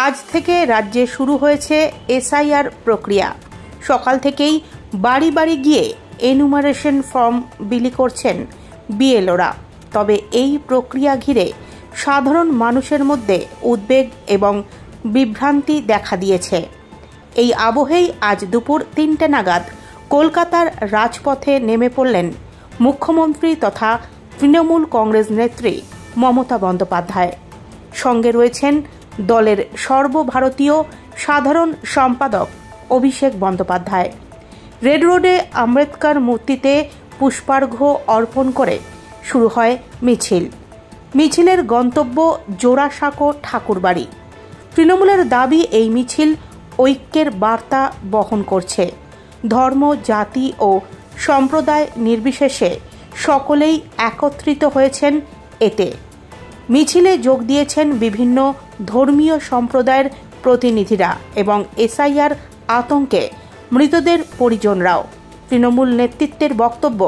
আজ থেকে রাজ্যে শুরু হয়েছে এসআইআর প্রক্রিয়া। সকাল থেকেই বাড়ি বাড়ি গিয়ে এনুমারেশন ফর্ম বিলি করছেন বিএলওরা। তবে এই প্রক্রিয়া ঘিরে সাধারণ মানুষের মধ্যে উদ্বেগ এবং বিভ্রান্তি দেখা দিয়েছে। এই আবহেই আজ দুপুর ৩টে নাগাদ কলকাতার রাজপথে নেমে পড়লেন মুখ্যমন্ত্রী তথা তৃণমূল কংগ্রেস নেত্রী মমতা বন্দ্যোপাধ্যায়। সঙ্গে রয়েছেন দলের সর্বভারতীয় সাধারণ সম্পাদক অভিষেক বন্দ্যোপাধ্যায়। রেড রোডে আম্বেদকর মূর্তিতে পুষ্পার্ঘ্য অর্পণ করে শুরু হয় মিছিল। মিছিলের গন্তব্য জোড়াসাঁকো ঠাকুরবাড়ি। তৃণমূলের দাবি এই মিছিল ঐক্যের বার্তা বহন করছে। ধর্ম, জাতি ও সম্প্রদায় নির্বিশেষে সকলেই একত্রিত হয়েছেন এতে। মিছিলে যোগ দিয়েছেন বিভিন্ন ধর্মীয় সম্প্রদায়ের প্রতিনিধিরা এবং এসআইআর আতঙ্কে মৃতদের পরিজনরাও। তৃণমূল নেতৃত্বের বক্তব্য,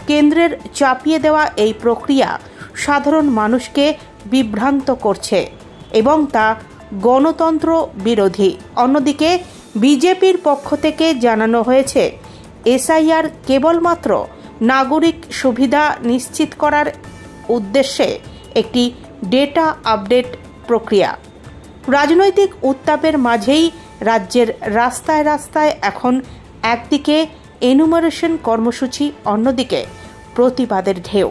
কেন্দ্রের চাপিয়ে দেওয়া এই প্রক্রিয়া সাধারণ মানুষকে বিভ্রান্ত করছে এবং তা গণতন্ত্র বিরোধী। অন্যদিকে বিজেপির পক্ষ থেকে জানানো হয়েছে, এসআইআর কেবলমাত্র নাগরিক সুবিধা নিশ্চিত করার উদ্দেশ্যে একটি ডেটা আপডেট প্রক্রিয়া। রাজনৈতিক উত্তাপের মাঝেই রাজ্যের রাস্তায় রাস্তায় এখন একদিকে এনুমারেশন কর্মসূচি, অন্যদিকে প্রতিবাদের ঢেউ।